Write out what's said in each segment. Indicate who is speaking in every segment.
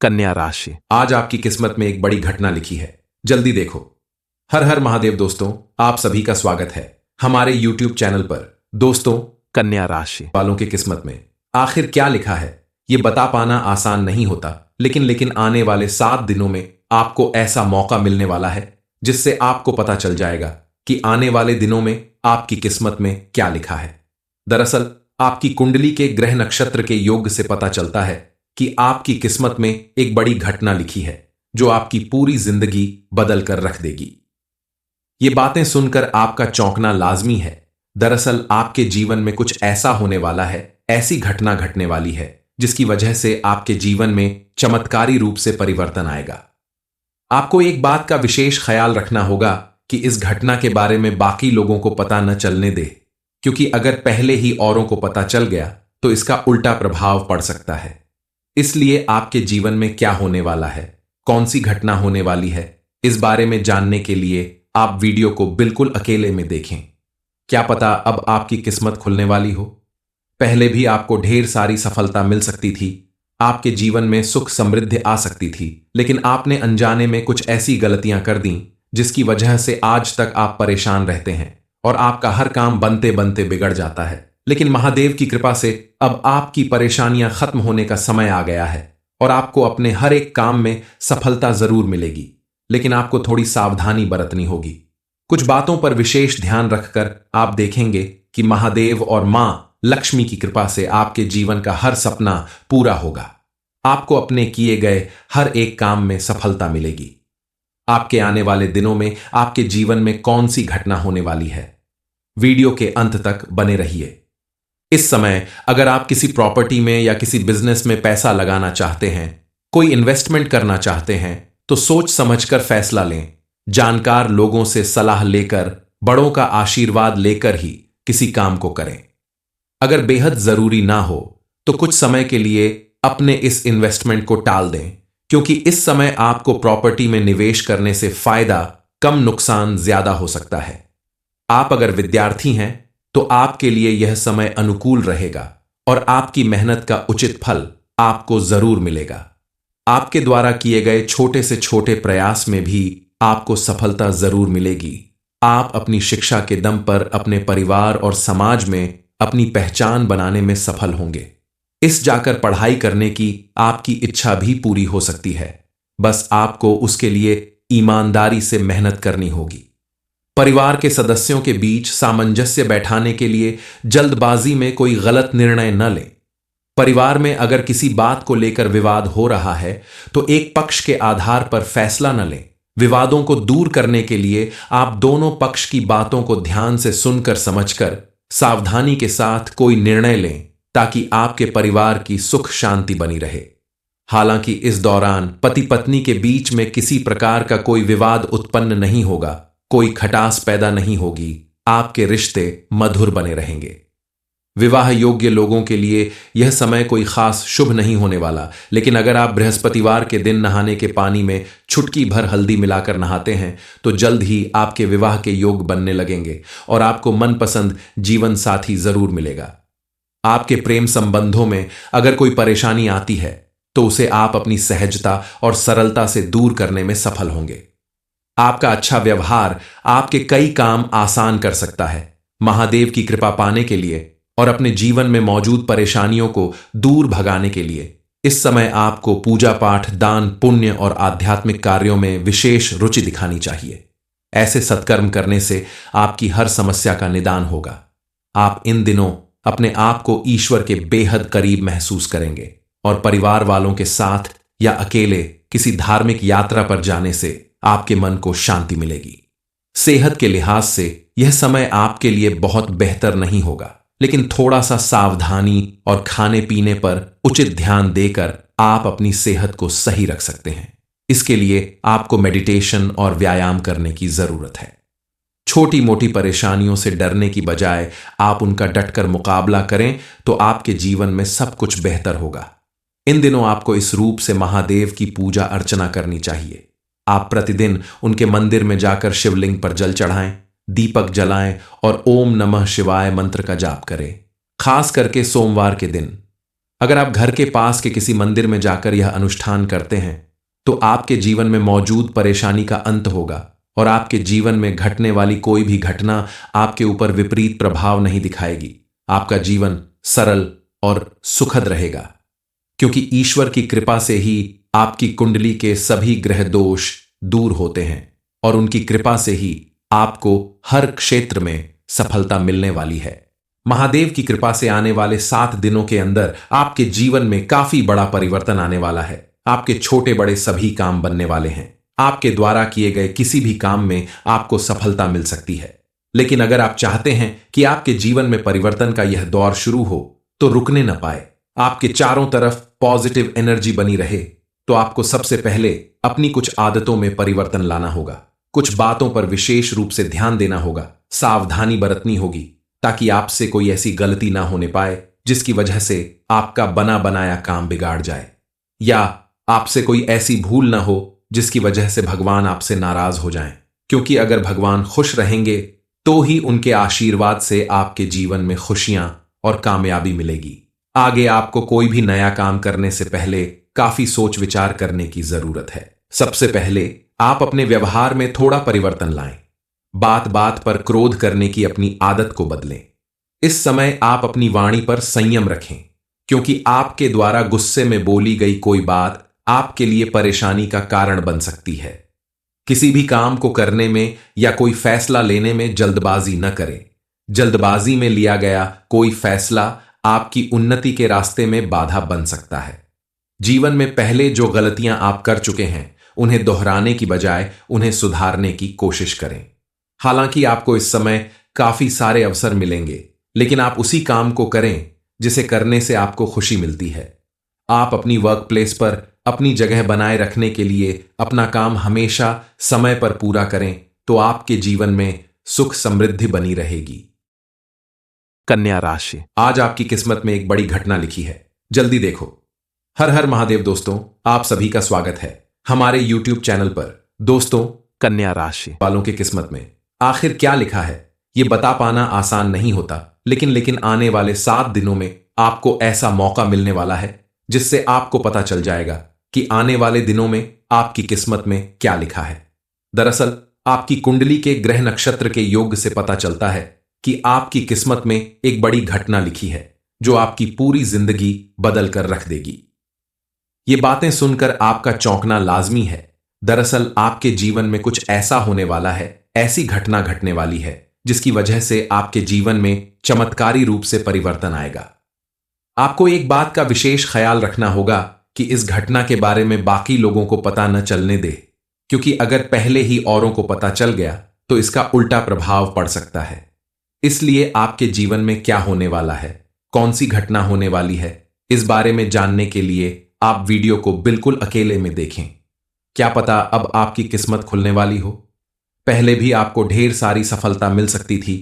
Speaker 1: कन्या राशि।
Speaker 2: आज आपकी किस्मत में एक बड़ी घटना लिखी है, जल्दी देखो। हर हर महादेव दोस्तों, आप सभी का स्वागत है हमारे YouTube चैनल पर। दोस्तों,
Speaker 1: कन्या राशि
Speaker 2: वालों की किस्मत में आखिर क्या लिखा है ये बता पाना आसान नहीं होता, लेकिन आने वाले 7 दिनों में आपको ऐसा मौका मिलने वाला है जिससे आपको पता चल जाएगा कि आने वाले दिनों में आपकी किस्मत में क्या लिखा है। दरअसल आपकी कुंडली के ग्रह नक्षत्र के योग से पता चलता है कि आपकी किस्मत में एक बड़ी घटना लिखी है जो आपकी पूरी जिंदगी बदल कर रख देगी। ये बातें सुनकर आपका चौंकना लाजमी है। दरअसल आपके जीवन में कुछ ऐसा होने वाला है, ऐसी घटना घटने वाली है जिसकी वजह से आपके जीवन में चमत्कारी रूप से परिवर्तन आएगा। आपको एक बात का विशेष ख्याल रखना होगा कि इस घटना के बारे में बाकी लोगों को पता न चलने दे, क्योंकि अगर पहले ही औरों को पता चल गया तो इसका उल्टा प्रभाव पड़ सकता है। इसलिए आपके जीवन में क्या होने वाला है, कौन सी घटना होने वाली है, इस बारे में जानने के लिए आप वीडियो को बिल्कुल अकेले में देखें। क्या पता अब आपकी किस्मत खुलने वाली हो। पहले भी आपको ढेर सारी सफलता मिल सकती थी, आपके जीवन में सुख समृद्धि आ सकती थी, लेकिन आपने अनजाने में कुछ ऐसी गलतियां कर दी जिसकी वजह से आज तक आप परेशान रहते हैं और आपका हर काम बनते बनते बिगड़ जाता है। लेकिन महादेव की कृपा से अब आपकी परेशानियां खत्म होने का समय आ गया है और आपको अपने हर एक काम में सफलता जरूर मिलेगी, लेकिन आपको थोड़ी सावधानी बरतनी होगी। कुछ बातों पर विशेष ध्यान रखकर आप देखेंगे कि महादेव और मां लक्ष्मी की कृपा से आपके जीवन का हर सपना पूरा होगा। आपको अपने किए गए हर एक काम में सफलता मिलेगी। आपके आने वाले दिनों में आपके जीवन में कौन सी घटना होने वाली है, वीडियो के अंत तक बने रहिए। इस समय अगर आप किसी प्रॉपर्टी में या किसी बिजनेस में पैसा लगाना चाहते हैं, कोई इन्वेस्टमेंट करना चाहते हैं, तो सोच समझकर फैसला लें। जानकार लोगों से सलाह लेकर, बड़ों का आशीर्वाद लेकर ही किसी काम को करें। अगर बेहद जरूरी ना हो तो कुछ समय के लिए अपने इस इन्वेस्टमेंट को टाल दें, क्योंकि इस समय आपको प्रॉपर्टी में निवेश करने से फायदा कम, नुकसान ज्यादा हो सकता है। आप अगर विद्यार्थी हैं तो आपके लिए यह समय अनुकूल रहेगा और आपकी मेहनत का उचित फल आपको जरूर मिलेगा। आपके द्वारा किए गए छोटे से छोटे प्रयास में भी आपको सफलता जरूर मिलेगी। आप अपनी शिक्षा के दम पर अपने परिवार और समाज में अपनी पहचान बनाने में सफल होंगे। इस जाकर पढ़ाई करने की आपकी इच्छा भी पूरी हो सकती है, बस आपको उसके लिए ईमानदारी से मेहनत करनी होगी। परिवार के सदस्यों के बीच सामंजस्य बैठाने के लिए जल्दबाजी में कोई गलत निर्णय न लें। परिवार में अगर किसी बात को लेकर विवाद हो रहा है तो एक पक्ष के आधार पर फैसला न लें। विवादों को दूर करने के लिए आप दोनों पक्ष की बातों को ध्यान से सुनकर समझकर सावधानी के साथ कोई निर्णय लें, ताकि आपके परिवार की सुख शांति बनी रहे। हालांकि इस दौरान पति पत्नी के बीच में किसी प्रकार का कोई विवाद उत्पन्न नहीं होगा, कोई खटास पैदा नहीं होगी, आपके रिश्ते मधुर बने रहेंगे। विवाह योग्य लोगों के लिए यह समय कोई खास शुभ नहीं होने वाला, लेकिन अगर आप बृहस्पतिवार के दिन नहाने के पानी में चुटकी भर हल्दी मिलाकर नहाते हैं तो जल्द ही आपके विवाह के योग बनने लगेंगे और आपको मनपसंद जीवन साथी जरूर मिलेगा। आपके प्रेम संबंधों में अगर कोई परेशानी आती है तो उसे आप अपनी सहजता और सरलता से दूर करने में सफल होंगे। आपका अच्छा व्यवहार आपके कई काम आसान कर सकता है। महादेव की कृपा पाने के लिए और अपने जीवन में मौजूद परेशानियों को दूर भगाने के लिए इस समय आपको पूजा पाठ, दान पुण्य और आध्यात्मिक कार्यों में विशेष रुचि दिखानी चाहिए। ऐसे सत्कर्म करने से आपकी हर समस्या का निदान होगा। आप इन दिनों अपने आप को ईश्वर के बेहद करीब महसूस करेंगे और परिवार वालों के साथ या अकेले किसी धार्मिक यात्रा पर जाने से आपके मन को शांति मिलेगी। सेहत के लिहाज से यह समय आपके लिए बहुत बेहतर नहीं होगा, लेकिन थोड़ा सा सावधानी और खाने पीने पर उचित ध्यान देकर आप अपनी सेहत को सही रख सकते हैं। इसके लिए आपको मेडिटेशन और व्यायाम करने की जरूरत है। छोटी मोटी परेशानियों से डरने की बजाय आप उनका डटकर मुकाबला करें तो आपके जीवन में सब कुछ बेहतर होगा। इन दिनों आपको इस रूप से महादेव की पूजा अर्चना करनी चाहिए। आप प्रतिदिन उनके मंदिर में जाकर शिवलिंग पर जल चढ़ाएं, दीपक जलाएं और ओम नमः शिवाय मंत्र का जाप करें। खास करके सोमवार के दिन अगर आप घर के पास के किसी मंदिर में जाकर यह अनुष्ठान करते हैं तो आपके जीवन में मौजूद परेशानी का अंत होगा और आपके जीवन में घटने वाली कोई भी घटना आपके ऊपर विपरीत प्रभाव नहीं दिखाएगी। आपका जीवन सरल और सुखद रहेगा, क्योंकि ईश्वर की कृपा से ही आपकी कुंडली के सभी ग्रह दोष दूर होते हैं और उनकी कृपा से ही आपको हर क्षेत्र में सफलता मिलने वाली है। महादेव की कृपा से आने वाले 7 दिनों के अंदर आपके जीवन में काफी बड़ा परिवर्तन आने वाला है। आपके छोटे बड़े सभी काम बनने वाले हैं। आपके द्वारा किए गए किसी भी काम में आपको सफलता मिल सकती है। लेकिन अगर आप चाहते हैं कि आपके जीवन में परिवर्तन का यह दौर शुरू हो तो रुकने न पाए, आपके चारों तरफ पॉजिटिव एनर्जी बनी रहे, तो आपको सबसे पहले अपनी कुछ आदतों में परिवर्तन लाना होगा। कुछ बातों पर विशेष रूप से ध्यान देना होगा, सावधानी बरतनी होगी, ताकि आपसे कोई ऐसी गलती ना होने पाए जिसकी वजह से आपका बना बनाया काम बिगाड़ जाए, या आपसे कोई ऐसी भूल ना हो जिसकी वजह से भगवान आपसे नाराज हो जाएं। क्योंकि अगर भगवान खुश रहेंगे तो ही उनके आशीर्वाद से आपके जीवन में खुशियां और कामयाबी मिलेगी। आगे आपको कोई भी नया काम करने से पहले काफी सोच विचार करने की जरूरत है। सबसे पहले आप अपने व्यवहार में थोड़ा परिवर्तन लाएं। बात बात पर क्रोध करने की अपनी आदत को बदलें। इस समय आप अपनी वाणी पर संयम रखें, क्योंकि आपके द्वारा गुस्से में बोली गई कोई बात आपके लिए परेशानी का कारण बन सकती है। किसी भी काम को करने में या कोई फैसला लेने में जल्दबाजी न करें। जल्दबाजी में लिया गया कोई फैसला आपकी उन्नति के रास्ते में बाधा बन सकता है। जीवन में पहले जो गलतियां आप कर चुके हैं उन्हें दोहराने की बजाय उन्हें सुधारने की कोशिश करें। हालांकि आपको इस समय काफी सारे अवसर मिलेंगे, लेकिन आप उसी काम को करें जिसे करने से आपको खुशी मिलती है। आप अपनी वर्क प्लेस पर अपनी जगह बनाए रखने के लिए अपना काम हमेशा समय पर पूरा करें, तो आपके जीवन में सुख समृद्धि बनी रहेगी। कन्या राशि, आज आपकी किस्मत में एक बड़ी घटना लिखी है, जल्दी देखो। हर हर महादेव दोस्तों, आप सभी का स्वागत है हमारे YouTube चैनल पर। दोस्तों, कन्या राशि वालों की किस्मत में आखिर क्या लिखा है ये बता पाना आसान नहीं होता, लेकिन आने वाले 7 दिनों में आपको ऐसा मौका मिलने वाला है जिससे आपको पता चल जाएगा कि आने वाले दिनों में आपकी किस्मत में क्या लिखा है। दरअसल आपकी कुंडली के ग्रह नक्षत्र के योग से पता चलता है कि आपकी किस्मत में एक बड़ी घटना लिखी है जो आपकी पूरी जिंदगी बदल कर रख देगी। ये बातें सुनकर आपका चौंकना लाजमी है। दरअसल आपके जीवन में कुछ ऐसा होने वाला है, ऐसी घटना घटने वाली है जिसकी वजह से आपके जीवन में चमत्कारी रूप से परिवर्तन आएगा। आपको एक बात का विशेष ख्याल रखना होगा कि इस घटना के बारे में बाकी लोगों को पता न चलने दे, क्योंकि अगर पहले ही औरों को पता चल गया तो इसका उल्टा प्रभाव पड़ सकता है। इसलिए आपके जीवन में क्या होने वाला है, कौन सी घटना होने वाली है, इस बारे में जानने के लिए आप वीडियो को बिल्कुल अकेले में देखें। क्या पता अब आपकी किस्मत खुलने वाली हो। पहले भी आपको ढेर सारी सफलता मिल सकती थी,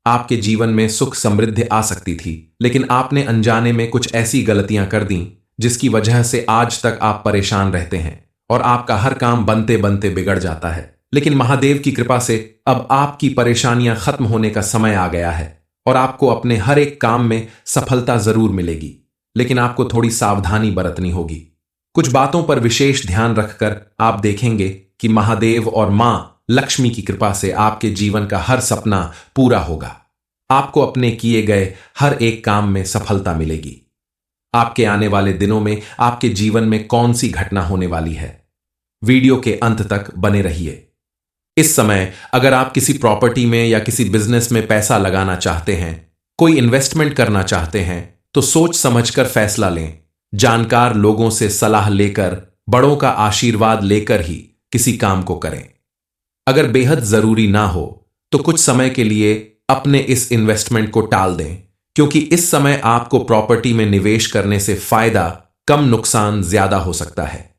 Speaker 2: आपके जीवन में सुख समृद्धि आ सकती थी, लेकिन आपने अनजाने में कुछ ऐसी गलतियां कर दी जिसकी वजह से आज तक आप परेशान रहते हैं और आपका हर काम बनते बनते बिगड़ जाता है। लेकिन महादेव की कृपा से अब आपकी परेशानियां खत्म होने का समय आ गया है और आपको अपने हर एक काम में सफलता जरूर मिलेगी, लेकिन आपको थोड़ी सावधानी बरतनी होगी। कुछ बातों पर विशेष ध्यान रखकर आप देखेंगे कि महादेव और मां लक्ष्मी की कृपा से आपके जीवन का हर सपना पूरा होगा। आपको अपने किए गए हर एक काम में सफलता मिलेगी। आपके आने वाले दिनों में आपके जीवन में कौन सी घटना होने वाली है, वीडियो के अंत तक बने रहिए। इस समय अगर आप किसी प्रॉपर्टी में या किसी बिजनेस में पैसा लगाना चाहते हैं, कोई इन्वेस्टमेंट करना चाहते हैं, तो सोच समझकर फैसला लें। जानकार लोगों से सलाह लेकर, बड़ों का आशीर्वाद लेकर ही किसी काम को करें। अगर बेहद जरूरी ना हो तो कुछ समय के लिए अपने इस इन्वेस्टमेंट को टाल दें, क्योंकि इस समय आपको प्रॉपर्टी में निवेश करने से फायदा कम, नुकसान ज्यादा हो सकता है।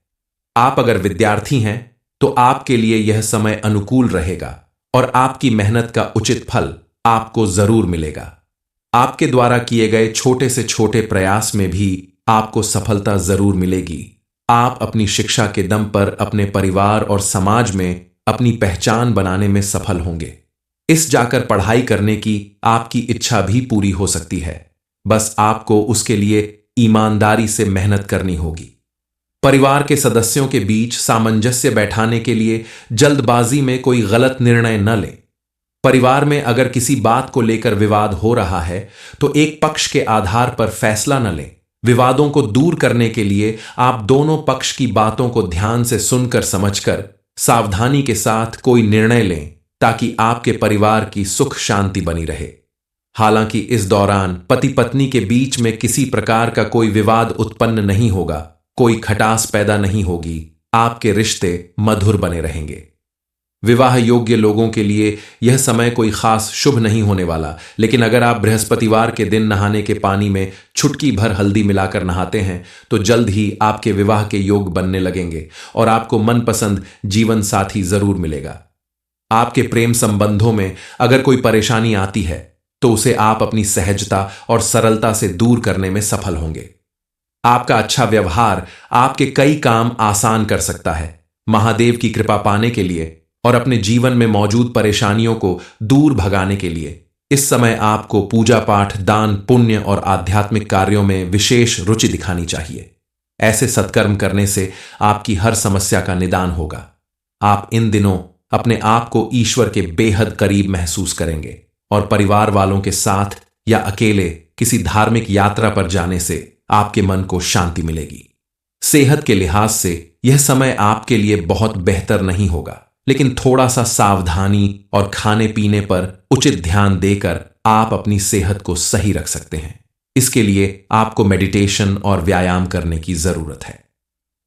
Speaker 2: आप अगर विद्यार्थी हैं तो आपके लिए यह समय अनुकूल रहेगा और आपकी मेहनत का उचित फल आपको जरूर मिलेगा। आपके द्वारा किए गए छोटे से छोटे प्रयास में भी आपको सफलता जरूर मिलेगी। आप अपनी शिक्षा के दम पर अपने परिवार और समाज में अपनी पहचान बनाने में सफल होंगे। इस जाकर पढ़ाई करने की आपकी इच्छा भी पूरी हो सकती है। बस आपको उसके लिए ईमानदारी से मेहनत करनी होगी। परिवार के सदस्यों के बीच सामंजस्य बैठाने के लिए जल्दबाजी में कोई गलत निर्णय न लें। परिवार में अगर किसी बात को लेकर विवाद हो रहा है तो एक पक्ष के आधार पर फैसला न लें। विवादों को दूर करने के लिए आप दोनों पक्ष की बातों को ध्यान से सुनकर समझकर सावधानी के साथ कोई निर्णय लें ताकि आपके परिवार की सुख शांति बनी रहे। हालांकि इस दौरान पति पत्नी के बीच में किसी प्रकार का कोई विवाद उत्पन्न नहीं होगा, कोई खटास पैदा नहीं होगी, आपके रिश्ते मधुर बने रहेंगे। विवाह योग्य लोगों के लिए यह समय कोई खास शुभ नहीं होने वाला, लेकिन अगर आप बृहस्पतिवार के दिन नहाने के पानी में चुटकी भर हल्दी मिलाकर नहाते हैं तो जल्द ही आपके विवाह के योग बनने लगेंगे और आपको मनपसंद जीवन साथी जरूर मिलेगा। आपके प्रेम संबंधों में अगर कोई परेशानी आती है तो उसे आप अपनी सहजता और सरलता से दूर करने में सफल होंगे। आपका अच्छा व्यवहार आपके कई काम आसान कर सकता है। महादेव की कृपा पाने के लिए और अपने जीवन में मौजूद परेशानियों को दूर भगाने के लिए इस समय आपको पूजा पाठ, दान, पुण्य और आध्यात्मिक कार्यों में विशेष रुचि दिखानी चाहिए। ऐसे सत्कर्म करने से आपकी हर समस्या का निदान होगा। आप इन दिनों अपने आप को ईश्वर के बेहद करीब महसूस करेंगे और परिवार वालों के साथ या अकेले किसी धार्मिक यात्रा पर जाने से आपके मन को शांति मिलेगी। सेहत के लिहाज से यह समय आपके लिए बहुत बेहतर नहीं होगा, लेकिन थोड़ा सा सावधानी और खाने पीने पर उचित ध्यान देकर आप अपनी सेहत को सही रख सकते हैं। इसके लिए आपको मेडिटेशन और व्यायाम करने की जरूरत है।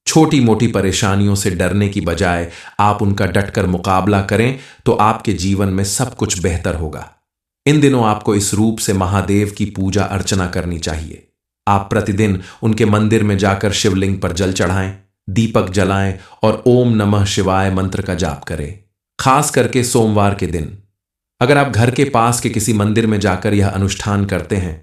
Speaker 2: छोटी मोटी परेशानियों से डरने की बजाय आप उनका डटकर मुकाबला करें तो आपके जीवन में सब कुछ बेहतर होगा। इन दिनों आपको इस रूप से महादेव की पूजा अर्चना करनी चाहिए। आप प्रतिदिन उनके मंदिर में जाकर शिवलिंग पर जल चढ़ाएं, दीपक जलाएं और ओम नमः शिवाय मंत्र का जाप करें। खास करके सोमवार के दिन अगर आप घर के पास के किसी मंदिर में जाकर यह अनुष्ठान करते हैं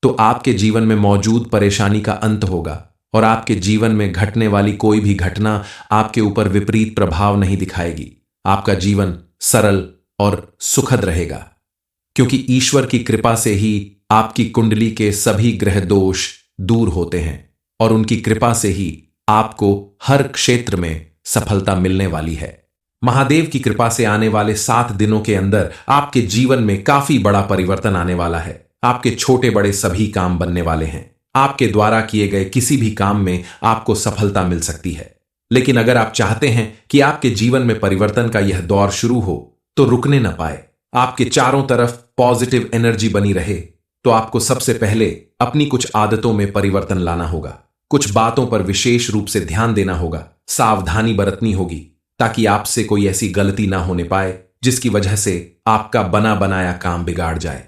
Speaker 2: तो आपके जीवन में मौजूद परेशानी का अंत होगा और आपके जीवन में घटने वाली कोई भी घटना आपके ऊपर विपरीत प्रभाव नहीं दिखाएगी। आपका जीवन सरल और सुखद रहेगा, क्योंकि ईश्वर की कृपा से ही आपकी कुंडली के सभी ग्रह दोष दूर होते हैं और उनकी कृपा से ही आपको हर क्षेत्र में सफलता मिलने वाली है। महादेव की कृपा से आने वाले 7 दिनों के अंदर आपके जीवन में काफी बड़ा परिवर्तन आने वाला है। आपके छोटे बड़े सभी काम बनने वाले हैं। आपके द्वारा किए गए किसी भी काम में आपको सफलता मिल सकती है। लेकिन अगर आप चाहते हैं कि आपके जीवन में परिवर्तन का यह दौर शुरू हो तो रुकने न पाए, आपके चारों तरफ पॉजिटिव एनर्जी बनी रहे, तो आपको सबसे पहले अपनी कुछ आदतों में परिवर्तन लाना होगा। कुछ बातों पर विशेष रूप से ध्यान देना होगा, सावधानी बरतनी होगी ताकि आपसे कोई ऐसी गलती ना होने पाए जिसकी वजह से आपका बना बनाया काम बिगाड़ जाए,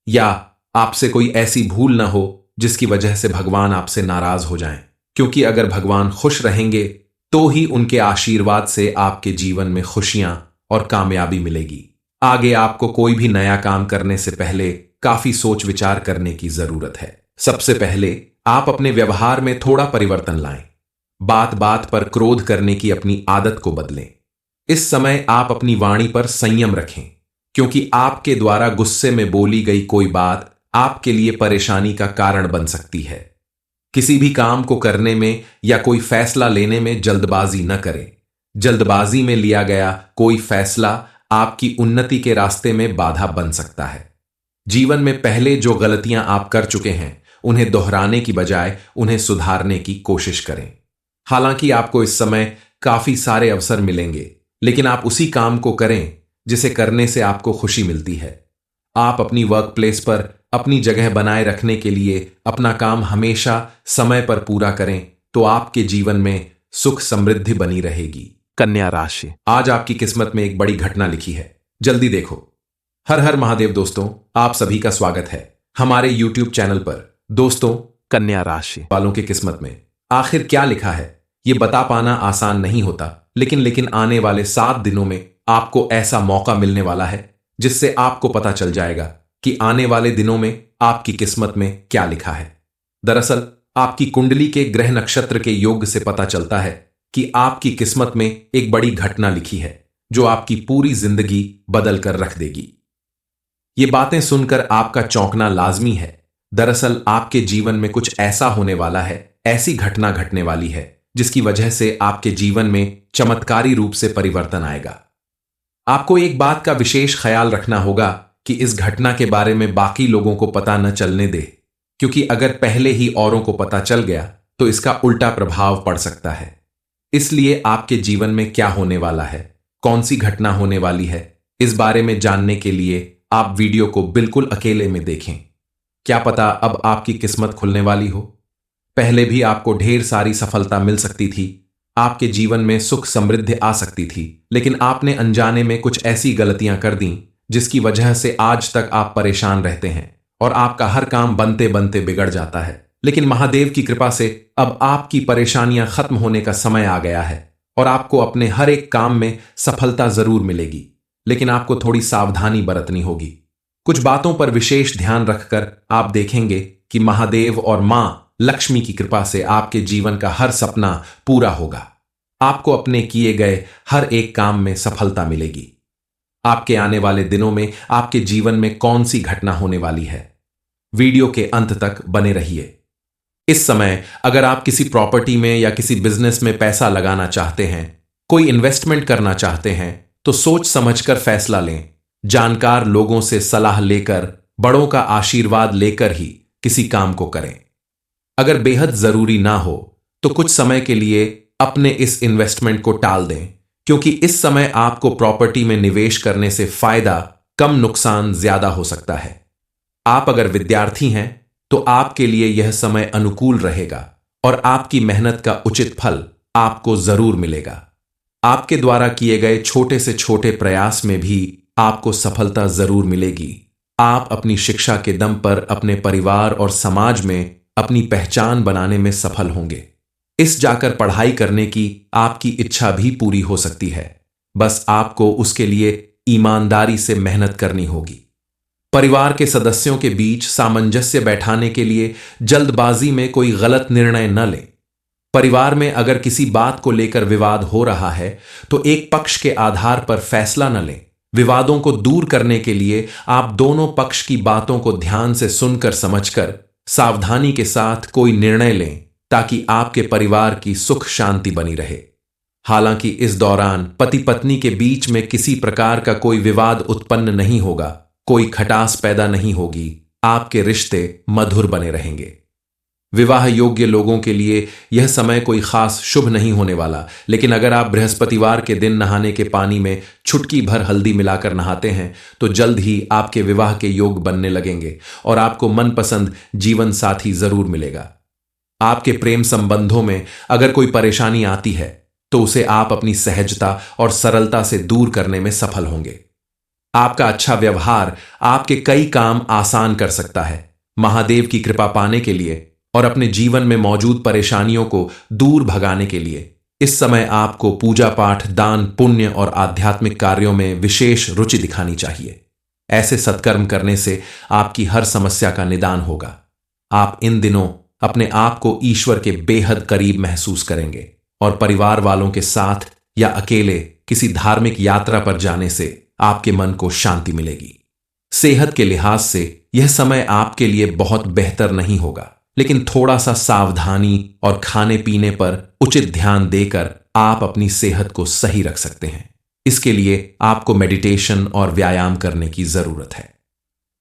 Speaker 2: या आपसे कोई ऐसी भूल ना हो जिसकी वजह से भगवान आपसे नाराज हो जाएं। क्योंकि अगर भगवान खुश रहेंगे तो ही उनके आशीर्वाद से आपके जीवन में खुशियां और कामयाबी मिलेगी। आगे आपको कोई भी नया काम करने से पहले काफी सोच विचार करने की जरूरत है। सबसे पहले आप अपने व्यवहार में थोड़ा परिवर्तन लाएं। बात बात पर क्रोध करने की अपनी आदत को बदलें। इस समय आप अपनी वाणी पर संयम रखें, क्योंकि आपके द्वारा गुस्से में बोली गई कोई बात आपके लिए परेशानी का कारण बन सकती है। किसी भी काम को करने में या कोई फैसला लेने में जल्दबाजी न करें। जल्दबाजी में लिया गया कोई फैसला आपकी उन्नति के रास्ते में बाधा बन सकता है। जीवन में पहले जो गलतियां आप कर चुके हैं उन्हें दोहराने की बजाय उन्हें सुधारने की कोशिश करें। हालांकि आपको इस समय काफी सारे अवसर मिलेंगे, लेकिन आप उसी काम को करें जिसे करने से आपको खुशी मिलती है। आप अपनी वर्क प्लेस पर अपनी जगह बनाए रखने के लिए अपना काम हमेशा समय पर पूरा करें तो आपके जीवन में सुख समृद्धि बनी रहेगी। कन्या राशि, आज आपकी किस्मत में एक बड़ी घटना लिखी है, जल्दी देखो। हर हर महादेव दोस्तों, आप सभी का स्वागत है हमारे YouTube चैनल पर। दोस्तों, कन्या राशि वालों की किस्मत में आखिर क्या लिखा है ये बता पाना आसान नहीं होता, लेकिन आने वाले 7 दिनों में आपको ऐसा मौका मिलने वाला है जिससे आपको पता चल जाएगा कि आने वाले दिनों में आपकी किस्मत में क्या लिखा है। दरअसल आपकी कुंडली के ग्रह नक्षत्र के योग से पता चलता है कि आपकी किस्मत में एक बड़ी घटना लिखी है जो आपकी पूरी जिंदगी बदल कर रख देगी। ये बातें सुनकर आपका चौंकना लाजमी है, दरअसल आपके जीवन में कुछ ऐसा होने वाला है, ऐसी घटना घटने वाली है जिसकी वजह से आपके जीवन में चमत्कारी रूप से परिवर्तन आएगा। आपको एक बात का विशेष ख्याल रखना होगा कि इस घटना के बारे में बाकी लोगों को पता न चलने दे, क्योंकि अगर पहले ही औरों को पता चल गया तो इसका उल्टा प्रभाव पड़ सकता है। इसलिए आपके जीवन में क्या होने वाला है, कौन सी घटना होने वाली है, इस बारे में जानने के लिए आप वीडियो को बिल्कुल अकेले में देखें। क्या पता अब आपकी किस्मत खुलने वाली हो। पहले भी आपको ढेर सारी सफलता मिल सकती थी, आपके जीवन में सुख समृद्धि आ सकती थी, लेकिन आपने अनजाने में कुछ ऐसी गलतियां कर दी जिसकी वजह से आज तक आप परेशान रहते हैं और आपका हर काम बनते बनते बिगड़ जाता है। लेकिन महादेव की कृपा से अब आपकी परेशानियां खत्म होने का समय आ गया है और आपको अपने हर एक काम में सफलता जरूर मिलेगी, लेकिन आपको थोड़ी सावधानी बरतनी होगी। कुछ बातों पर विशेष ध्यान रखकर आप देखेंगे कि महादेव और मां लक्ष्मी की कृपा से आपके जीवन का हर सपना पूरा होगा। आपको अपने किए गए हर एक काम में सफलता मिलेगी। आपके आने वाले दिनों में आपके जीवन में कौन सी घटना होने वाली है, वीडियो के अंत तक बने रहिए। इस समय अगर आप किसी प्रॉपर्टी में या किसी बिजनेस में पैसा लगाना चाहते हैं, कोई इन्वेस्टमेंट करना चाहते हैं, तो सोच समझकर फैसला लें। जानकार लोगों से सलाह लेकर, बड़ों का आशीर्वाद लेकर ही किसी काम को करें। अगर बेहद जरूरी ना हो तो कुछ समय के लिए अपने इस इन्वेस्टमेंट को टाल दें, क्योंकि इस समय आपको प्रॉपर्टी में निवेश करने से फायदा कम, नुकसान ज्यादा हो सकता है। आप अगर विद्यार्थी हैं तो आपके लिए यह समय अनुकूल रहेगा और आपकी मेहनत का उचित फल आपको जरूर मिलेगा। आपके द्वारा किए गए छोटे से छोटे प्रयास में भी आपको सफलता जरूर मिलेगी। आप अपनी शिक्षा के दम पर अपने परिवार और समाज में अपनी पहचान बनाने में सफल होंगे। इस जाकर पढ़ाई करने की आपकी इच्छा भी पूरी हो सकती है, बस आपको उसके लिए ईमानदारी से मेहनत करनी होगी। परिवार के सदस्यों के बीच सामंजस्य बैठाने के लिए जल्दबाजी में कोई गलत निर्णय न लें। परिवार में अगर किसी बात को लेकर विवाद हो रहा है तो एक पक्ष के आधार पर फैसला न लें। विवादों को दूर करने के लिए आप दोनों पक्ष की बातों को ध्यान से सुनकर समझकर सावधानी के साथ कोई निर्णय लें, ताकि आपके परिवार की सुख शांति बनी रहे। हालांकि इस दौरान पति पत्नी के बीच में किसी प्रकार का कोई विवाद उत्पन्न नहीं होगा, कोई खटास पैदा नहीं होगी, आपके रिश्ते मधुर बने रहेंगे। विवाह योग्य लोगों के लिए यह समय कोई खास शुभ नहीं होने वाला, लेकिन अगर आप बृहस्पतिवार के दिन नहाने के पानी में चुटकी भर हल्दी मिलाकर नहाते हैं तो जल्द ही आपके विवाह के योग बनने लगेंगे और आपको मनपसंद जीवन साथी जरूर मिलेगा। आपके प्रेम संबंधों में अगर कोई परेशानी आती है तो उसे आप अपनी सहजता और सरलता से दूर करने में सफल होंगे। आपका अच्छा व्यवहार आपके कई काम आसान कर सकता है। महादेव की कृपा पाने के लिए और अपने जीवन में मौजूद परेशानियों को दूर भगाने के लिए इस समय आपको पूजा पाठ, दान, पुण्य और आध्यात्मिक कार्यों में विशेष रुचि दिखानी चाहिए। ऐसे सत्कर्म करने से आपकी हर समस्या का निदान होगा। आप इन दिनों अपने आप को ईश्वर के बेहद करीब महसूस करेंगे और परिवार वालों के साथ या अकेले किसी धार्मिक यात्रा पर जाने से आपके मन को शांति मिलेगी। सेहत के लिहाज से यह समय आपके लिए बहुत बेहतर नहीं होगा, लेकिन थोड़ा सा सावधानी और खाने पीने पर उचित ध्यान देकर आप अपनी सेहत को सही रख सकते हैं। इसके लिए आपको मेडिटेशन और व्यायाम करने की जरूरत है।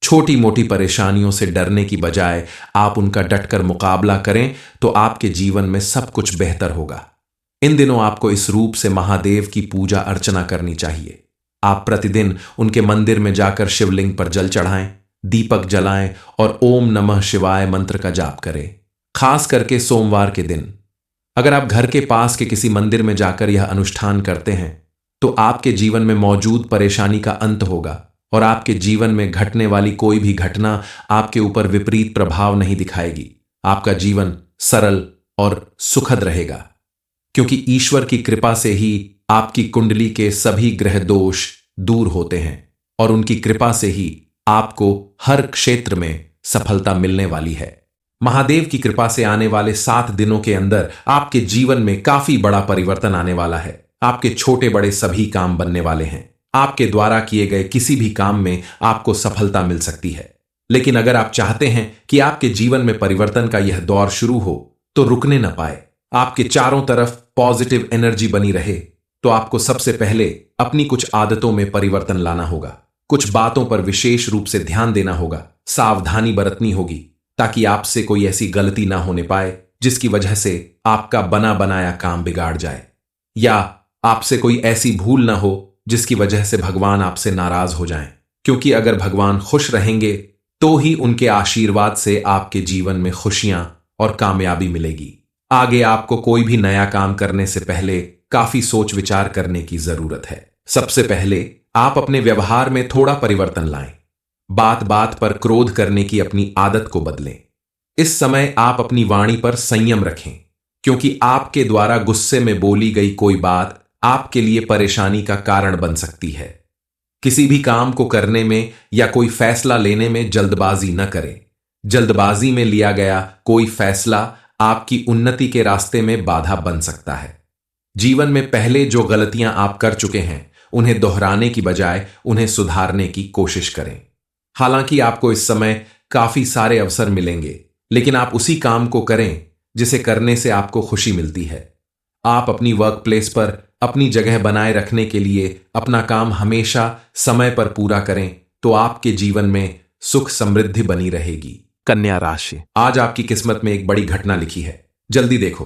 Speaker 2: छोटी मोटी परेशानियों से डरने की बजाय आप उनका डटकर मुकाबला करें तो आपके जीवन में सब कुछ बेहतर होगा। इन दिनों आपको इस रूप से महादेव की पूजा अर्चना करनी चाहिए। आप प्रतिदिन उनके मंदिर में जाकर शिवलिंग पर जल चढ़ाएं, दीपक जलाएं और ओम नमः शिवाय मंत्र का जाप करें। खास करके सोमवार के दिन अगर आप घर के पास के किसी मंदिर में जाकर यह अनुष्ठान करते हैं तो आपके जीवन में मौजूद परेशानी का अंत होगा और आपके जीवन में घटने वाली कोई भी घटना आपके ऊपर विपरीत प्रभाव नहीं दिखाएगी। आपका जीवन सरल और सुखद रहेगा, क्योंकि ईश्वर की कृपा से ही आपकी कुंडली के सभी ग्रह दोष दूर होते हैं और उनकी कृपा से ही आपको हर क्षेत्र में सफलता मिलने वाली है। महादेव की कृपा से आने वाले 7 दिनों के अंदर आपके जीवन में काफी बड़ा परिवर्तन आने वाला है। आपके छोटे बड़े सभी काम बनने वाले हैं। आपके द्वारा किए गए किसी भी काम में आपको सफलता मिल सकती है। लेकिन अगर आप चाहते हैं कि आपके जीवन में परिवर्तन का यह दौर शुरू हो तो रुकने न पाए, आपके चारों तरफ पॉजिटिव एनर्जी बनी रहे, तो आपको सबसे पहले अपनी कुछ आदतों में परिवर्तन लाना होगा। कुछ बातों पर विशेष रूप से ध्यान देना होगा, सावधानी बरतनी होगी, ताकि आपसे कोई ऐसी गलती ना होने पाए जिसकी वजह से आपका बना बनाया काम बिगाड़ जाए, या आपसे कोई ऐसी भूल ना हो जिसकी वजह से भगवान आपसे नाराज हो जाएं। क्योंकि अगर भगवान खुश रहेंगे तो ही उनके आशीर्वाद से आपके जीवन में खुशियां और कामयाबी मिलेगी। आगे आपको कोई भी नया काम करने से पहले काफी सोच विचार करने की जरूरत है। सबसे पहले आप अपने व्यवहार में थोड़ा परिवर्तन लाएं। बात बात पर क्रोध करने की अपनी आदत को बदलें। इस समय आप अपनी वाणी पर संयम रखें, क्योंकि आपके द्वारा गुस्से में बोली गई कोई बात आपके लिए परेशानी का कारण बन सकती है। किसी भी काम को करने में या कोई फैसला लेने में जल्दबाजी न करें। जल्दबाजी में लिया गया कोई फैसला आपकी उन्नति के रास्ते में बाधा बन सकता है। जीवन में पहले जो गलतियां आप कर चुके हैं उन्हें दोहराने की बजाय उन्हें सुधारने की कोशिश करें। हालांकि आपको इस समय काफी सारे अवसर मिलेंगे, लेकिन आप उसी काम को करें जिसे करने से आपको खुशी मिलती है। आप अपनी वर्क प्लेस पर अपनी जगह बनाए रखने के लिए अपना काम हमेशा समय पर पूरा करें, तो आपके जीवन में सुख समृद्धि बनी रहेगी।
Speaker 1: कन्या राशि।
Speaker 2: आज आपकी किस्मत में एक बड़ी घटना लिखी है, जल्दी देखो।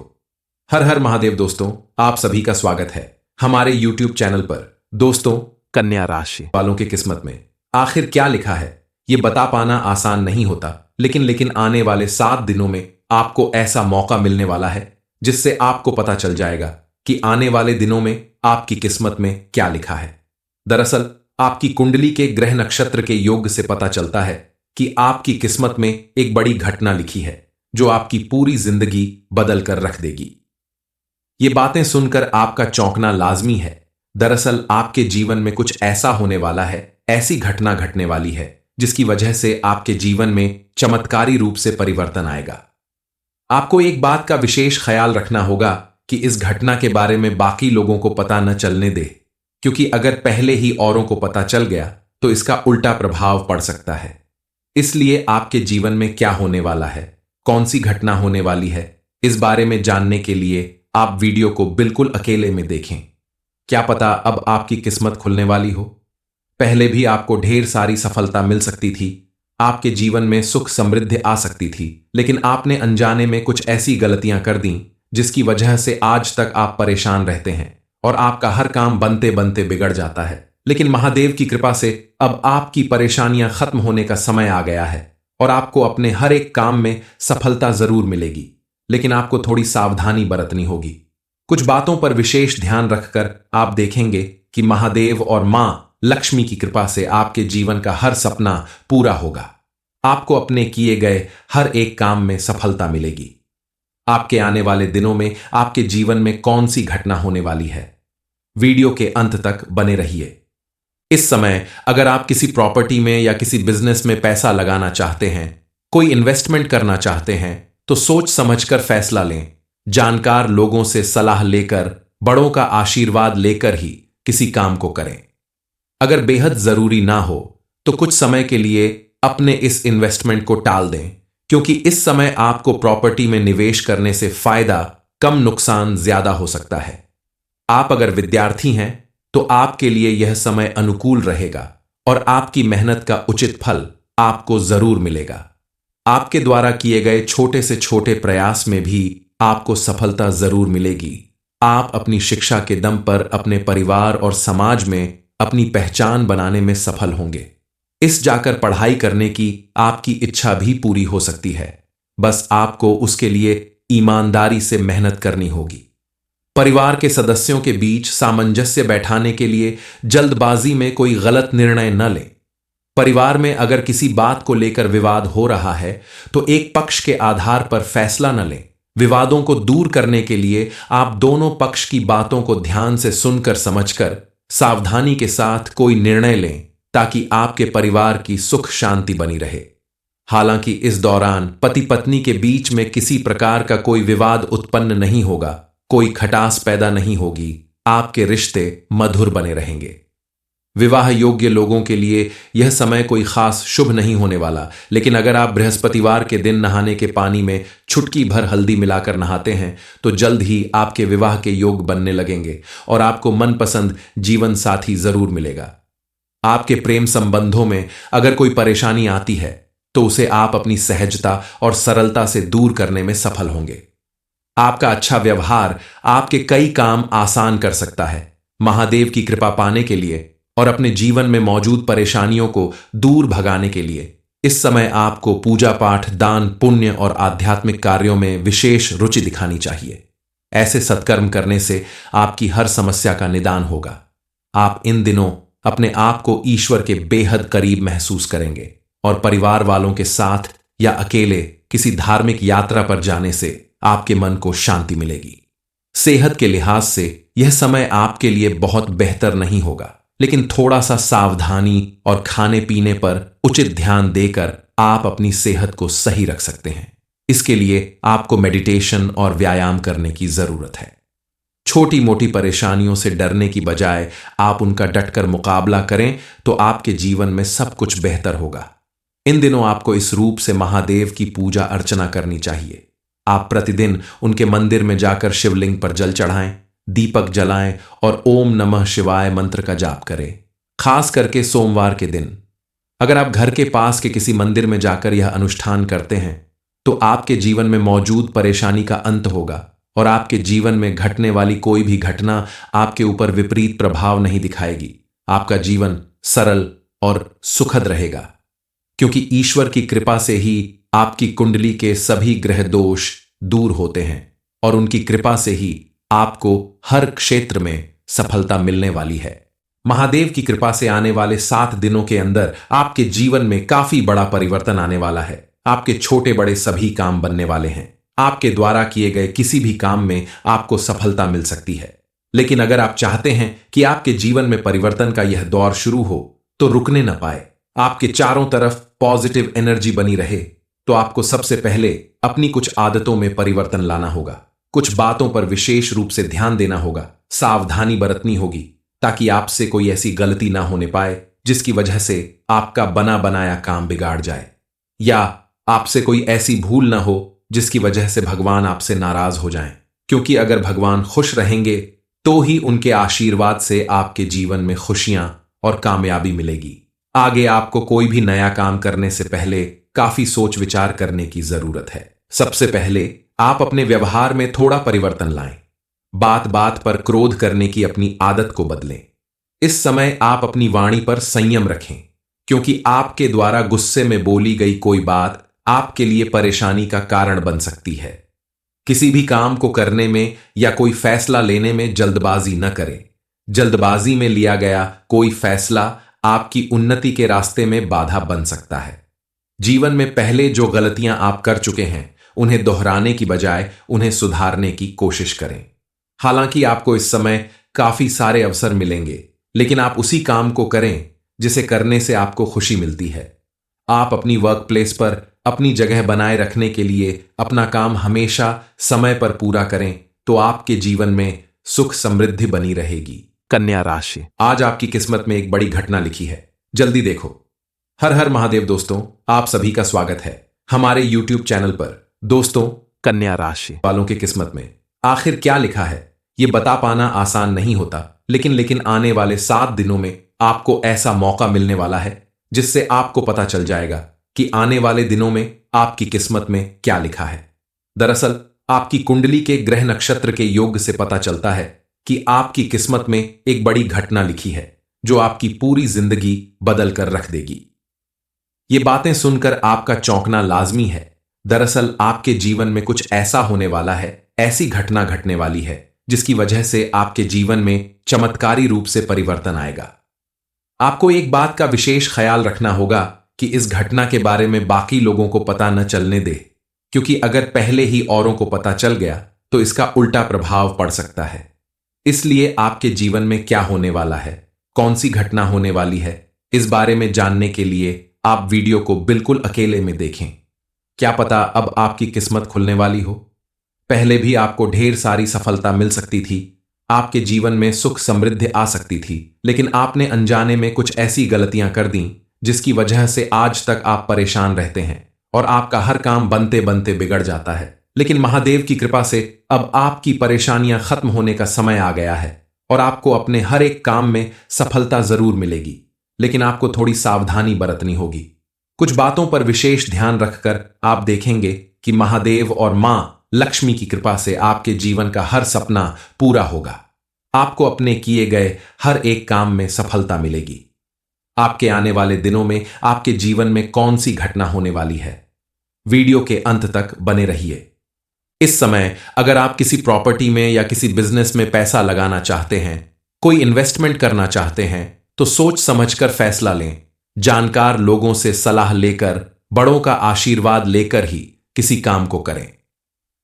Speaker 2: हर हर महादेव दोस्तों, आप सभी का स्वागत है हमारे YouTube चैनल पर। दोस्तों,
Speaker 1: कन्या राशि
Speaker 2: वालों की किस्मत में आखिर क्या लिखा है ये बता पाना आसान नहीं होता, लेकिन आने वाले 7 दिनों में आपको ऐसा मौका मिलने वाला है जिससे आपको पता चल जाएगा कि आने वाले दिनों में आपकी किस्मत में क्या लिखा है। दरअसल आपकी कुंडली के ग्रह नक्षत्र के योग से पता चलता है कि आपकी किस्मत में एक बड़ी घटना लिखी है जो आपकी पूरी जिंदगी बदल कर रख देगी। ये बातें सुनकर आपका चौंकना लाजमी है। दरअसल आपके जीवन में कुछ ऐसा होने वाला है, ऐसी घटना घटने वाली है जिसकी वजह से आपके जीवन में चमत्कारी रूप से परिवर्तन आएगा। आपको एक बात का विशेष ख्याल रखना होगा कि इस घटना के बारे में बाकी लोगों को पता न चलने दे, क्योंकि अगर पहले ही औरों को पता चल गया तो इसका उल्टा प्रभाव पड़ सकता है। इसलिए आपके जीवन में क्या होने वाला है, कौन सी घटना होने वाली है, इस बारे में जानने के लिए आप वीडियो को बिल्कुल अकेले में देखें। क्या पता अब आपकी किस्मत खुलने वाली हो। पहले भी आपको ढेर सारी सफलता मिल सकती थी, आपके जीवन में सुख समृद्धि आ सकती थी, लेकिन आपने अनजाने में कुछ ऐसी गलतियां कर दी जिसकी वजह से आज तक आप परेशान रहते हैं और आपका हर काम बनते बनते बिगड़ जाता है। लेकिन महादेव की कृपा से अब आपकी परेशानियां खत्म होने का समय आ गया है और आपको अपने हर एक काम में सफलता जरूर मिलेगी, लेकिन आपको थोड़ी सावधानी बरतनी होगी। कुछ बातों पर विशेष ध्यान रखकर आप देखेंगे कि महादेव और मां लक्ष्मी की कृपा से आपके जीवन का हर सपना पूरा होगा। आपको अपने किए गए हर एक काम में सफलता मिलेगी। आपके आने वाले दिनों में आपके जीवन में कौन सी घटना होने वाली है, वीडियो के अंत तक बने रहिए। इस समय अगर आप किसी प्रॉपर्टी में या किसी बिजनेस में पैसा लगाना चाहते हैं, कोई इन्वेस्टमेंट करना चाहते हैं, तो सोच समझकर फैसला लें। जानकार लोगों से सलाह लेकर, बड़ों का आशीर्वाद लेकर ही किसी काम को करें। अगर बेहद जरूरी ना हो तो कुछ समय के लिए अपने इस इन्वेस्टमेंट को टाल दें, क्योंकि इस समय आपको प्रॉपर्टी में निवेश करने से फायदा कम, नुकसान ज्यादा हो सकता है। आप अगर विद्यार्थी हैं तो आपके लिए यह समय अनुकूल रहेगा और आपकी मेहनत का उचित फल आपको जरूर मिलेगा। आपके द्वारा किए गए छोटे से छोटे प्रयास में भी आपको सफलता जरूर मिलेगी। आप अपनी शिक्षा के दम पर अपने परिवार और समाज में अपनी पहचान बनाने में सफल होंगे। इस जाकर पढ़ाई करने की आपकी इच्छा भी पूरी हो सकती है, बस आपको उसके लिए ईमानदारी से मेहनत करनी होगी। परिवार के सदस्यों के बीच सामंजस्य बैठाने के लिए जल्दबाजी में कोई गलत निर्णय न लें। परिवार में अगर किसी बात को लेकर विवाद हो रहा है तो एक पक्ष के आधार पर फैसला न लें। विवादों को दूर करने के लिए आप दोनों पक्ष की बातों को ध्यान से सुनकर समझकर सावधानी के साथ कोई निर्णय लें, ताकि आपके परिवार की सुख शांति बनी रहे। हालांकि इस दौरान पति पत्नी के बीच में किसी प्रकार का कोई विवाद उत्पन्न नहीं होगा, कोई खटास पैदा नहीं होगी, आपके रिश्ते मधुर बने रहेंगे। विवाह योग्य लोगों के लिए यह समय कोई खास शुभ नहीं होने वाला, लेकिन अगर आप बृहस्पतिवार के दिन नहाने के पानी में चुटकी भर हल्दी मिलाकर नहाते हैं तो जल्द ही आपके विवाह के योग बनने लगेंगे और आपको मनपसंद जीवन साथी जरूर मिलेगा। आपके प्रेम संबंधों में अगर कोई परेशानी आती है तो उसे आप अपनी सहजता और सरलता से दूर करने में सफल होंगे। आपका अच्छा व्यवहार आपके कई काम आसान कर सकता है। महादेव की कृपा पाने के लिए और अपने जीवन में मौजूद परेशानियों को दूर भगाने के लिए इस समय आपको पूजा पाठ, दान, पुण्य और आध्यात्मिक कार्यों में विशेष रुचि दिखानी चाहिए। ऐसे सत्कर्म करने से आपकी हर समस्या का निदान होगा। आप इन दिनों अपने आप को ईश्वर के बेहद करीब महसूस करेंगे और परिवार वालों के साथ या अकेले किसी धार्मिक यात्रा पर जाने से आपके मन को शांति मिलेगी। सेहत के लिहाज से यह समय आपके लिए बहुत बेहतर नहीं होगा, लेकिन थोड़ा सा सावधानी और खाने पीने पर उचित ध्यान देकर आप अपनी सेहत को सही रख सकते हैं। इसके लिए आपको मेडिटेशन और व्यायाम करने की जरूरत है। छोटी मोटी परेशानियों से डरने की बजाय आप उनका डटकर मुकाबला करें तो आपके जीवन में सब कुछ बेहतर होगा। इन दिनों आपको इस रूप से महादेव की पूजा अर्चना करनी चाहिए। आप प्रतिदिन उनके मंदिर में जाकर शिवलिंग पर जल चढ़ाएं, दीपक जलाएं और ओम नमः शिवाय मंत्र का जाप करें। खास करके सोमवार के दिन अगर आप घर के पास के किसी मंदिर में जाकर यह अनुष्ठान करते हैं तो आपके जीवन में मौजूद परेशानी का अंत होगा और आपके जीवन में घटने वाली कोई भी घटना आपके ऊपर विपरीत प्रभाव नहीं दिखाएगी। आपका जीवन सरल और सुखद रहेगा, क्योंकि ईश्वर की कृपा से ही आपकी कुंडली के सभी ग्रह दोष दूर होते हैं और उनकी कृपा से ही आपको हर क्षेत्र में सफलता मिलने वाली है। महादेव की कृपा से आने वाले 7 दिनों के अंदर आपके जीवन में काफी बड़ा परिवर्तन आने वाला है। आपके छोटे बड़े सभी काम बनने वाले हैं। आपके द्वारा किए गए किसी भी काम में आपको सफलता मिल सकती है। लेकिन अगर आप चाहते हैं कि आपके जीवन में परिवर्तन का यह दौर शुरू हो तो रुकने न पाए, आपके चारों तरफ पॉजिटिव एनर्जी बनी रहे, तो आपको सबसे पहले अपनी कुछ आदतों में परिवर्तन लाना होगा। कुछ बातों पर विशेष रूप से ध्यान देना होगा, सावधानी बरतनी होगी ताकि आपसे कोई ऐसी गलती ना होने पाए जिसकी वजह से आपका बना बनाया काम बिगाड़ जाए, या आपसे कोई ऐसी भूल ना हो जिसकी वजह से भगवान आपसे नाराज हो जाएं। क्योंकि अगर भगवान खुश रहेंगे तो ही उनके आशीर्वाद से आपके जीवन में खुशियां और कामयाबी मिलेगी। आगे आपको कोई भी नया काम करने से पहले काफी सोच विचार करने की जरूरत है। सबसे पहले आप अपने व्यवहार में थोड़ा परिवर्तन लाएं। बात बात पर क्रोध करने की अपनी आदत को बदलें। इस समय आप अपनी वाणी पर संयम रखें, क्योंकि आपके द्वारा गुस्से में बोली गई कोई बात आपके लिए परेशानी का कारण बन सकती है। किसी भी काम को करने में या कोई फैसला लेने में जल्दबाजी न करें। जल्दबाजी में लिया गया कोई फैसला आपकी उन्नति के रास्ते में बाधा बन सकता है। जीवन में पहले जो गलतियां आप कर चुके हैं उन्हें दोहराने की बजाय उन्हें सुधारने की कोशिश करें। हालांकि आपको इस समय काफी सारे अवसर मिलेंगे, लेकिन आप उसी काम को करें जिसे करने से आपको खुशी मिलती है। आप अपनी वर्क प्लेस पर अपनी जगह बनाए रखने के लिए अपना काम हमेशा समय पर पूरा करें तो आपके जीवन में सुख समृद्धि बनी रहेगी।
Speaker 1: कन्या राशि।
Speaker 2: आज आपकी किस्मत में एक बड़ी घटना लिखी है, जल्दी देखो। हर हर महादेव दोस्तों, आप सभी का स्वागत है हमारे YouTube चैनल पर। दोस्तों,
Speaker 1: कन्या राशि
Speaker 2: वालों की किस्मत में आखिर क्या लिखा है ये बता पाना आसान नहीं होता, लेकिन आने वाले 7 दिनों में आपको ऐसा मौका मिलने वाला है जिससे आपको पता चल जाएगा कि आने वाले दिनों में आपकी किस्मत में क्या लिखा है। दरअसल आपकी कुंडली के ग्रह नक्षत्र के योग से पता चलता है कि आपकी किस्मत में एक बड़ी घटना लिखी है जो आपकी पूरी जिंदगी बदल कर रख देगी। ये बातें सुनकर आपका चौंकना लाजमी है। दरअसल आपके जीवन में कुछ ऐसा होने वाला है, ऐसी घटना घटने वाली है जिसकी वजह से आपके जीवन में चमत्कारी रूप से परिवर्तन आएगा। आपको एक बात का विशेष ख्याल रखना होगा कि इस घटना के बारे में बाकी लोगों को पता न चलने दे, क्योंकि अगर पहले ही औरों को पता चल गया तो इसका उल्टा प्रभाव पड़ सकता है। इसलिए आपके जीवन में क्या होने वाला है, कौन सी घटना होने वाली है, इस बारे में जानने के लिए आप वीडियो को बिल्कुल अकेले में देखें। क्या पता अब आपकी किस्मत खुलने वाली हो। पहले भी आपको ढेर सारी सफलता मिल सकती थी, आपके जीवन में सुख समृद्धि आ सकती थी, लेकिन आपने अनजाने में कुछ ऐसी गलतियां कर दी जिसकी वजह से आज तक आप परेशान रहते हैं और आपका हर काम बनते बनते बिगड़ जाता है। लेकिन महादेव की कृपा से अब आपकी परेशानियां खत्म होने का समय आ गया है और आपको अपने हर एक काम में सफलता जरूर मिलेगी, लेकिन आपको थोड़ी सावधानी बरतनी होगी। कुछ बातों पर विशेष ध्यान रखकर आप देखेंगे कि महादेव और मां लक्ष्मी की कृपा से आपके जीवन का हर सपना पूरा होगा। आपको अपने किए गए हर एक काम में सफलता मिलेगी। आपके आने वाले दिनों में आपके जीवन में कौन सी घटना होने वाली है, वीडियो के अंत तक बने रहिए। इस समय अगर आप किसी प्रॉपर्टी में या किसी बिजनेस में पैसा लगाना चाहते हैं, कोई इन्वेस्टमेंट करना चाहते हैं, तो सोच समझकर फैसला लें। जानकार लोगों से सलाह लेकर, बड़ों का आशीर्वाद लेकर ही किसी काम को करें।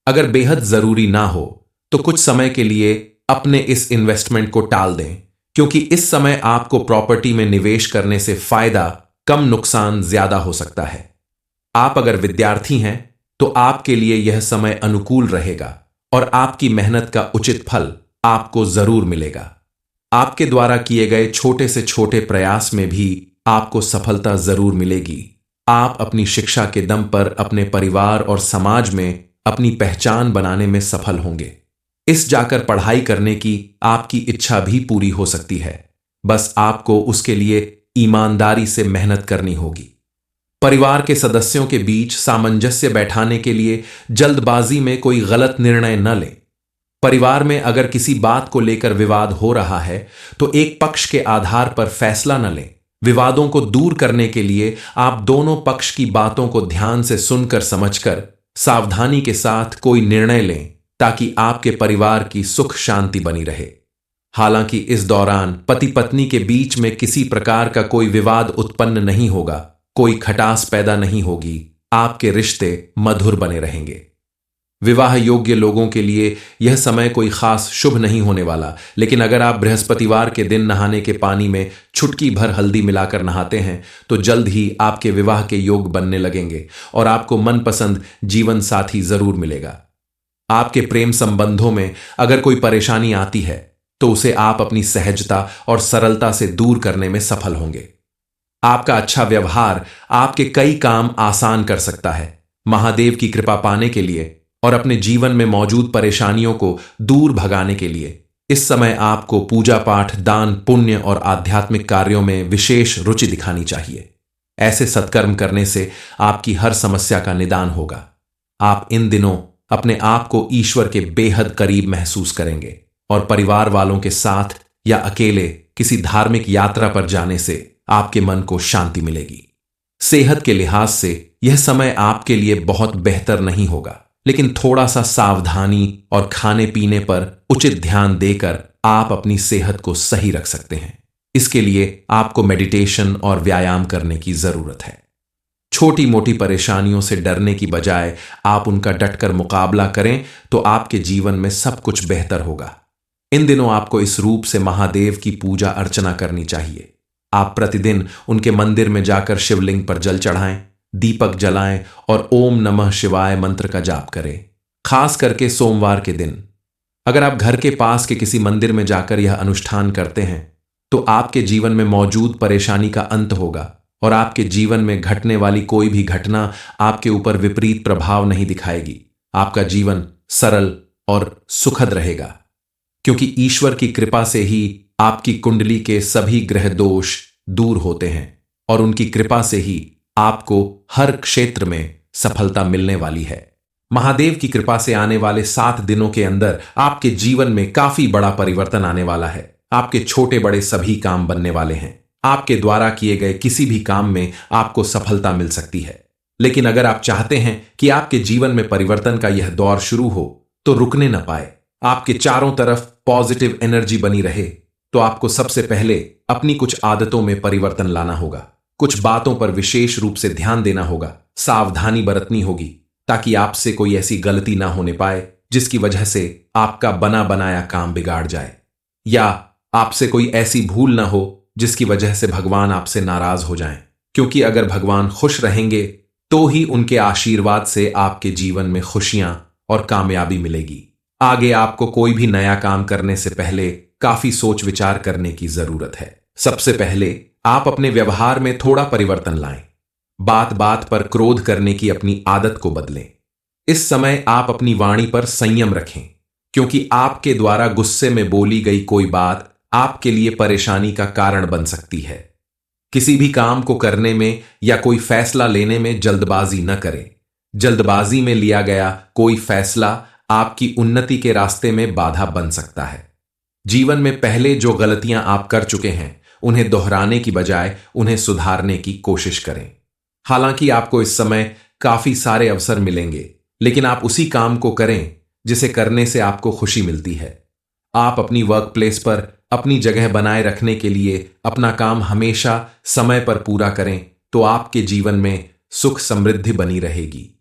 Speaker 2: अगर बेहद जरूरी ना हो तो कुछ समय के लिए अपने इस इन्वेस्टमेंट को टाल दें, क्योंकि इस समय आपको प्रॉपर्टी में निवेश करने से फायदा कम, नुकसान ज्यादा हो सकता है। आप अगर विद्यार्थी हैं तो आपके लिए यह समय अनुकूल रहेगा और आपकी मेहनत का उचित फल आपको जरूर मिलेगा। आपके द्वारा किए गए छोटे से छोटे प्रयास में भी आपको सफलता जरूर मिलेगी। आप अपनी शिक्षा के दम पर अपने परिवार और समाज में अपनी पहचान बनाने में सफल होंगे। इस जाकर पढ़ाई करने की आपकी इच्छा भी पूरी हो सकती है, बस आपको उसके लिए ईमानदारी से मेहनत करनी होगी। परिवार के सदस्यों के बीच सामंजस्य बैठाने के लिए जल्दबाजी में कोई गलत निर्णय न लें। परिवार में अगर किसी बात को लेकर विवाद हो रहा है तो एक पक्ष के आधार पर फैसला न लें। विवादों को दूर करने के लिए आप दोनों पक्ष की बातों को ध्यान से सुनकर समझकर सावधानी के साथ कोई निर्णय लें, ताकि आपके परिवार की सुख शांति बनी रहे। हालांकि इस दौरान पति पत्नी के बीच में किसी प्रकार का कोई विवाद उत्पन्न नहीं होगा, कोई खटास पैदा नहीं होगी, आपके रिश्ते मधुर बने रहेंगे। विवाह योग्य लोगों के लिए यह समय कोई खास शुभ नहीं होने वाला, लेकिन अगर आप बृहस्पतिवार के दिन नहाने के पानी में चुटकी भर हल्दी मिलाकर नहाते हैं तो जल्द ही आपके विवाह के योग बनने लगेंगे और आपको मनपसंद जीवन साथी जरूर मिलेगा। आपके प्रेम संबंधों में अगर कोई परेशानी आती है तो उसे आप अपनी सहजता और सरलता से दूर करने में सफल होंगे। आपका अच्छा व्यवहार आपके कई काम आसान कर सकता है। महादेव की कृपा पाने के लिए और अपने जीवन में मौजूद परेशानियों को दूर भगाने के लिए इस समय आपको पूजा पाठ, दान, पुण्य और आध्यात्मिक कार्यों में विशेष रुचि दिखानी चाहिए। ऐसे सत्कर्म करने से आपकी हर समस्या का निदान होगा। आप इन दिनों अपने आप को ईश्वर के बेहद करीब महसूस करेंगे और परिवार वालों के साथ या अकेले किसी धार्मिक यात्रा पर जाने से आपके मन को शांति मिलेगी। सेहत के लिहाज से यह समय आपके लिए बहुत बेहतर नहीं होगा, लेकिन थोड़ा सा सावधानी और खाने पीने पर उचित ध्यान देकर आप अपनी सेहत को सही रख सकते हैं। इसके लिए आपको मेडिटेशन और व्यायाम करने की जरूरत है। छोटी मोटी परेशानियों से डरने की बजाय आप उनका डटकर मुकाबला करें तो आपके जीवन में सब कुछ बेहतर होगा। इन दिनों आपको इस रूप से महादेव की पूजा अर्चना करनी चाहिए। आप प्रतिदिन उनके मंदिर में जाकर शिवलिंग पर जल चढ़ाएं, दीपक जलाएं और ओम नमः शिवाय मंत्र का जाप करें। खास करके सोमवार के दिन अगर आप घर के पास के किसी मंदिर में जाकर यह अनुष्ठान करते हैं तो आपके जीवन में मौजूद परेशानी का अंत होगा और आपके जीवन में घटने वाली कोई भी घटना आपके ऊपर विपरीत प्रभाव नहीं दिखाएगी। आपका जीवन सरल और सुखद रहेगा, क्योंकि ईश्वर की कृपा से ही आपकी कुंडली के सभी ग्रह दोष दूर होते हैं और उनकी कृपा से ही आपको हर क्षेत्र में सफलता मिलने वाली है। महादेव की कृपा से आने वाले 7 दिनों के अंदर आपके जीवन में काफी बड़ा परिवर्तन आने वाला है। आपके छोटे बड़े सभी काम बनने वाले हैं। आपके द्वारा किए गए किसी भी काम में आपको सफलता मिल सकती है। लेकिन अगर आप चाहते हैं कि आपके जीवन में परिवर्तन का यह दौर शुरू हो तो रुकने न पाए, आपके चारों तरफ पॉजिटिव एनर्जी बनी रहे, तो आपको सबसे पहले अपनी कुछ आदतों में परिवर्तन लाना होगा। कुछ बातों पर विशेष रूप से ध्यान देना होगा, सावधानी बरतनी होगी, ताकि आपसे कोई ऐसी गलती ना होने पाए जिसकी वजह से आपका बना बनाया काम बिगाड़ जाए, या आपसे कोई ऐसी भूल ना हो जिसकी वजह से भगवान आपसे नाराज हो जाएं। क्योंकि अगर भगवान खुश रहेंगे तो ही उनके आशीर्वाद से आपके जीवन में खुशियां और कामयाबी मिलेगी। आगे आपको कोई भी नया काम करने से पहले काफी सोच विचार करने की जरूरत है। सबसे पहले आप अपने व्यवहार में थोड़ा परिवर्तन लाएं। बात बात पर क्रोध करने की अपनी आदत को बदलें। इस समय आप अपनी वाणी पर संयम रखें, क्योंकि आपके द्वारा गुस्से में बोली गई कोई बात आपके लिए परेशानी का कारण बन सकती है। किसी भी काम को करने में या कोई फैसला लेने में जल्दबाजी न करें। जल्दबाजी में लिया गया कोई फैसला आपकी उन्नति के रास्ते में बाधा बन सकता है। जीवन में पहले जो गलतियां आप कर चुके हैं उन्हें दोहराने की बजाय उन्हें सुधारने की कोशिश करें। हालांकि आपको इस समय काफी सारे अवसर मिलेंगे, लेकिन आप उसी काम को करें जिसे करने से आपको खुशी मिलती है। आप अपनी वर्क प्लेस पर अपनी जगह बनाए रखने के लिए अपना काम हमेशा समय पर पूरा करें, तो आपके जीवन में सुख समृद्धि बनी रहेगी।